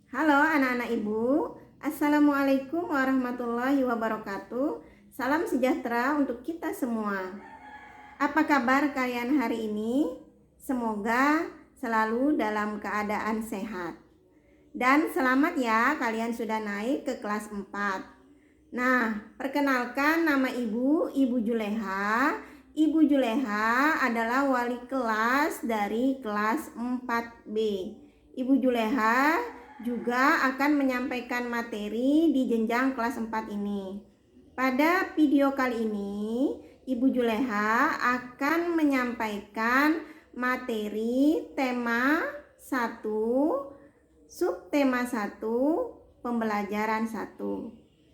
Halo anak-anak ibu, Assalamualaikum warahmatullahi wabarakatuh. Salam sejahtera untuk kita semua. Apa kabar kalian hari ini? Semoga selalu dalam keadaan sehat. Dan selamat ya, kalian sudah naik ke kelas 4. Nah, perkenalkan nama Ibu Juleha. Ibu Juleha adalah wali kelas dari kelas 4B. Ibu Juleha juga akan menyampaikan materi di jenjang kelas 4 ini. Pada video kali ini, Ibu Juleha akan menyampaikan materi tema 1, subtema 1, pembelajaran 1.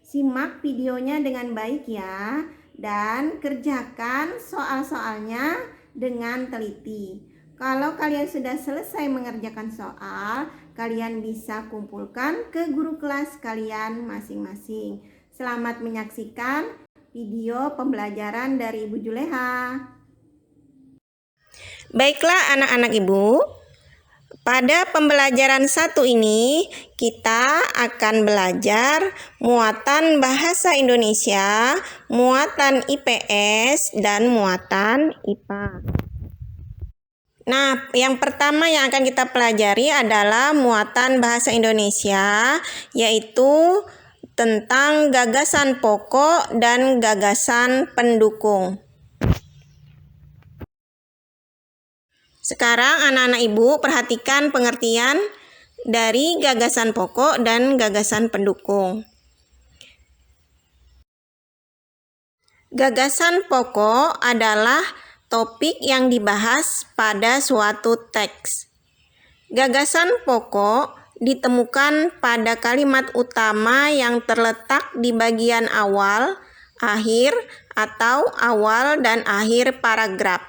Simak videonya dengan baik ya, dan kerjakan soal-soalnya dengan teliti. Kalau kalian sudah selesai mengerjakan soal, kalian bisa kumpulkan ke guru kelas kalian masing-masing. Selamat menyaksikan video pembelajaran dari Ibu Juleha. Baiklah anak-anak ibu, pada pembelajaran 1 ini kita akan belajar muatan bahasa Indonesia, muatan IPS, dan muatan IPA. Nah, yang pertama yang akan kita pelajari adalah muatan bahasa Indonesia, yaitu tentang gagasan pokok dan gagasan pendukung. Sekarang anak-anak ibu perhatikan pengertian dari gagasan pokok dan gagasan pendukung. Gagasan pokok adalah topik yang dibahas pada suatu teks. Gagasan pokok ditemukan pada kalimat utama yang terletak di bagian awal, akhir, atau awal dan akhir paragraf.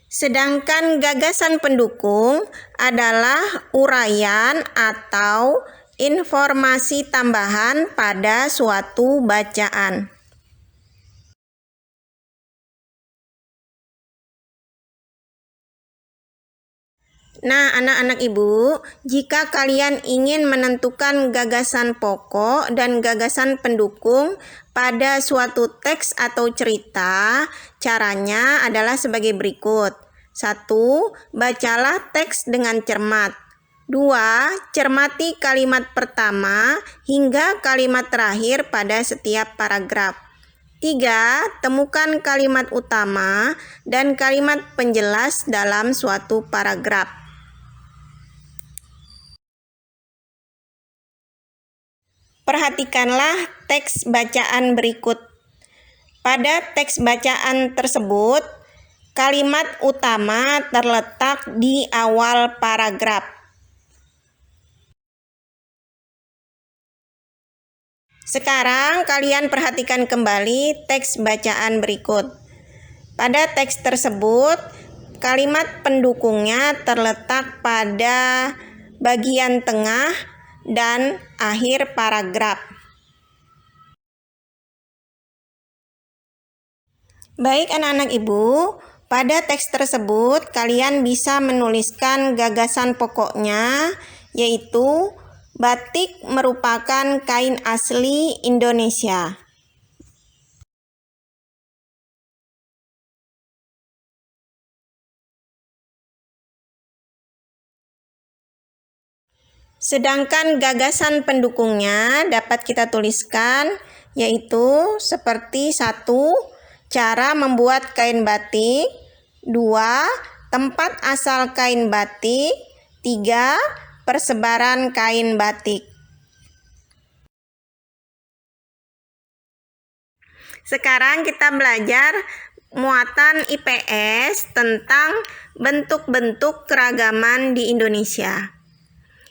Sedangkan gagasan pendukung adalah uraian atau informasi tambahan pada suatu bacaan. Nah, anak-anak ibu, jika kalian ingin menentukan gagasan pokok dan gagasan pendukung pada suatu teks atau cerita, caranya adalah sebagai berikut. 1. Bacalah teks dengan cermat. 2. Cermati kalimat pertama hingga kalimat terakhir pada setiap paragraf. 3. Temukan kalimat utama dan kalimat penjelas dalam suatu paragraf. Perhatikanlah teks bacaan berikut. Pada teks bacaan tersebut, kalimat utama terletak di awal paragraf. Sekarang kalian perhatikan kembali teks bacaan berikut. Pada teks tersebut, kalimat pendukungnya terletak pada bagian tengah dan akhir paragraf. Baik anak-anak ibu, pada teks tersebut kalian bisa menuliskan gagasan pokoknya, yaitu batik merupakan kain asli Indonesia. Sedangkan gagasan pendukungnya dapat kita tuliskan, yaitu seperti 1. Cara membuat kain batik. 2. Tempat asal kain batik. 3. Persebaran kain batik. Sekarang kita belajar muatan IPS tentang bentuk-bentuk keragaman di Indonesia.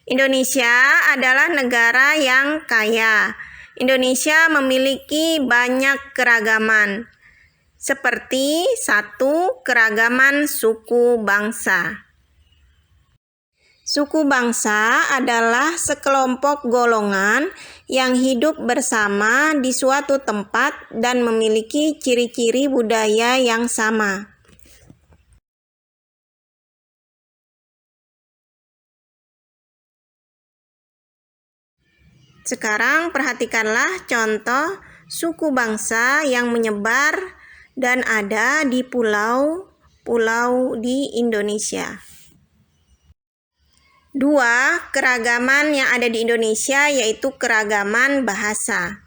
Indonesia adalah negara yang kaya. Indonesia memiliki banyak keragaman, seperti 1. Keragaman suku bangsa. Suku bangsa adalah sekelompok golongan yang hidup bersama di suatu tempat dan memiliki ciri-ciri budaya yang sama. Sekarang perhatikanlah contoh suku bangsa yang menyebar dan ada di pulau-pulau di Indonesia. 2. Keragaman yang ada di Indonesia yaitu keragaman bahasa.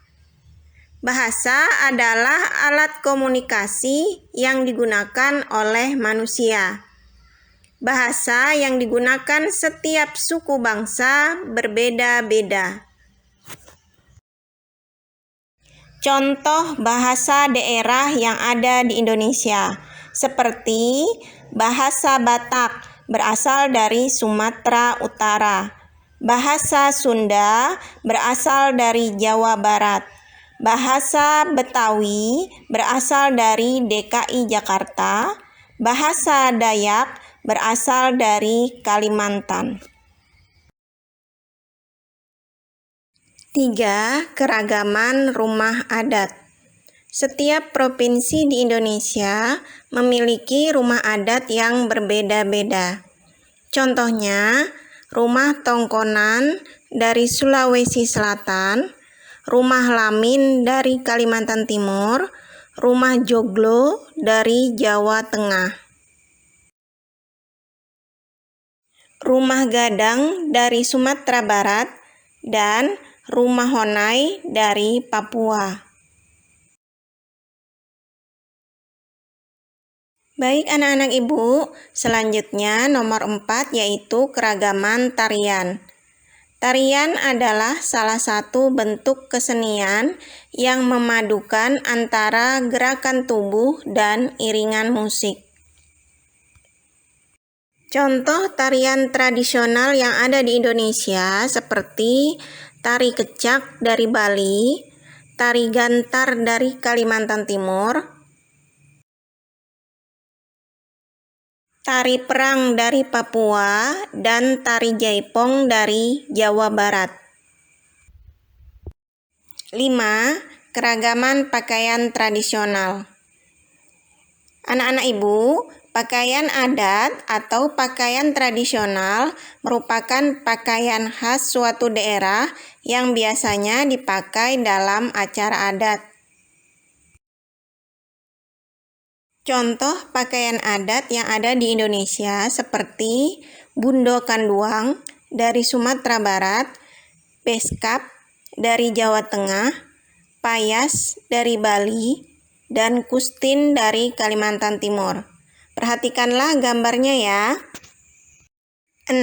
Bahasa adalah alat komunikasi yang digunakan oleh manusia. Bahasa yang digunakan setiap suku bangsa berbeda-beda. Contoh bahasa daerah yang ada di Indonesia, seperti bahasa Batak berasal dari Sumatera Utara, bahasa Sunda berasal dari Jawa Barat, bahasa Betawi berasal dari DKI Jakarta, bahasa Dayak berasal dari Kalimantan. 3. Keragaman rumah adat. Setiap provinsi di Indonesia memiliki rumah adat yang berbeda-beda. Contohnya, rumah Tongkonan dari Sulawesi Selatan, rumah Lamin dari Kalimantan Timur, rumah Joglo dari Jawa Tengah, rumah Gadang dari Sumatera Barat, dan rumah Honai dari Papua. Baik anak-anak ibu, selanjutnya nomor 4 yaitu keragaman tarian. Tarian adalah salah satu bentuk kesenian yang memadukan antara gerakan tubuh dan iringan musik. Contoh tarian tradisional yang ada di Indonesia seperti tari kecak dari Bali, tari gantar dari Kalimantan Timur, tari perang dari Papua, dan tari jaipong dari Jawa Barat. 5. Keragaman pakaian tradisional. Anak-anak ibu, pakaian adat atau pakaian tradisional merupakan pakaian khas suatu daerah yang biasanya dipakai dalam acara adat. Contoh pakaian adat yang ada di Indonesia seperti bundo kanduang dari Sumatera Barat, beskap dari Jawa Tengah, payas dari Bali, dan kustin dari Kalimantan Timur. Perhatikanlah gambarnya ya. 6.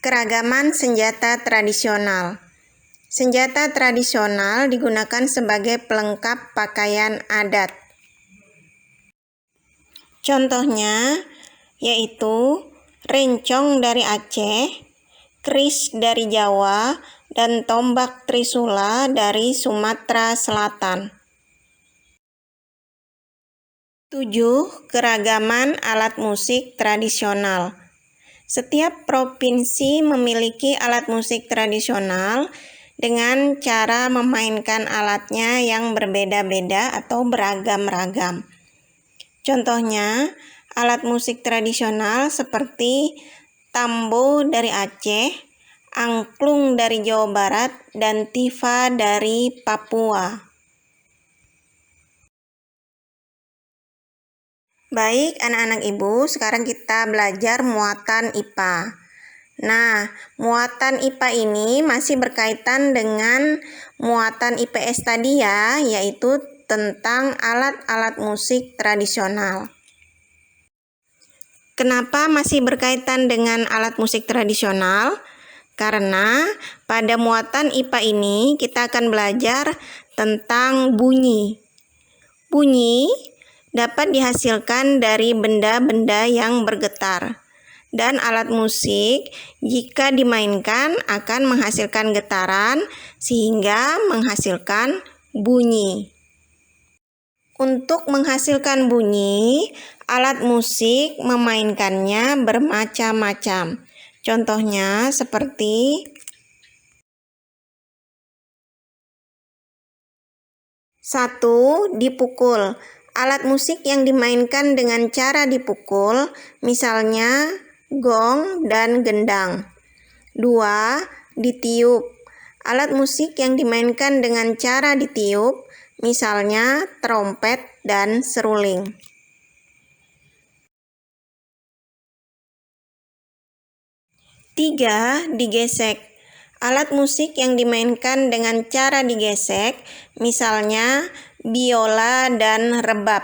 Keragaman senjata tradisional. Senjata tradisional digunakan sebagai pelengkap pakaian adat. Contohnya yaitu rencong dari Aceh, keris dari Jawa, dan tombak trisula dari Sumatera Selatan. 7. Keragaman alat musik tradisional. Setiap provinsi memiliki alat musik tradisional dengan cara memainkan alatnya yang berbeda-beda atau beragam-ragam. Contohnya, alat musik tradisional seperti tambo dari Aceh, angklung dari Jawa Barat, dan tifa dari Papua. Baik anak-anak ibu, sekarang kita belajar muatan IPA. Nah, muatan IPA ini masih berkaitan dengan muatan IPS tadi ya, yaitu tentang alat-alat musik tradisional. Kenapa masih berkaitan dengan alat musik tradisional? Karena pada muatan IPA ini kita akan belajar tentang bunyi. Bunyi dapat dihasilkan dari benda-benda yang bergetar. Dan alat musik jika dimainkan akan menghasilkan getaran sehingga menghasilkan bunyi. Untuk menghasilkan bunyi, alat musik memainkannya bermacam-macam. Contohnya seperti 1. Dipukul. Alat musik yang dimainkan dengan cara dipukul, misalnya gong dan gendang. 2. Ditiup. alat musik yang dimainkan dengan cara ditiup, misalnya trompet dan seruling. 3. Digesek. Alat musik yang dimainkan dengan cara digesek, misalnya biola dan rebab.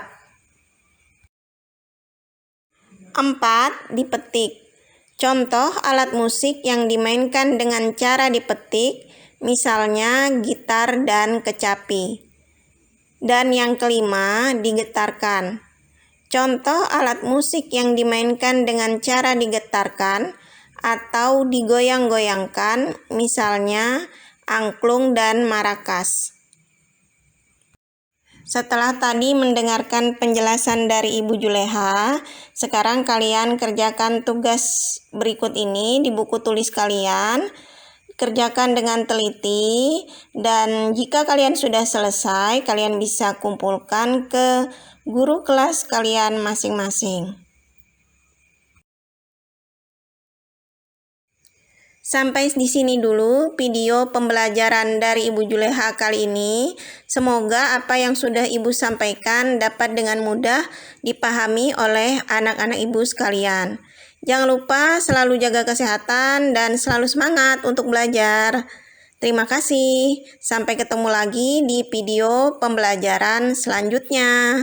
4. Dipetik. Contoh alat musik yang dimainkan dengan cara dipetik, misalnya gitar dan kecapi. Dan yang kelima, digetarkan. Contoh alat musik yang dimainkan dengan cara digetarkan atau digoyang-goyangkan, misalnya angklung dan marakas. Setelah tadi mendengarkan penjelasan dari Ibu Juleha, sekarang kalian kerjakan tugas berikut ini di buku tulis kalian. Kerjakan dengan teliti, dan jika kalian sudah selesai, kalian bisa kumpulkan ke guru kelas kalian masing-masing. Sampai di sini dulu video pembelajaran dari Ibu Juleha kali ini. Semoga apa yang sudah Ibu sampaikan dapat dengan mudah dipahami oleh anak-anak Ibu sekalian. Jangan lupa selalu jaga kesehatan dan selalu semangat untuk belajar. Terima kasih. Sampai ketemu lagi di video pembelajaran selanjutnya.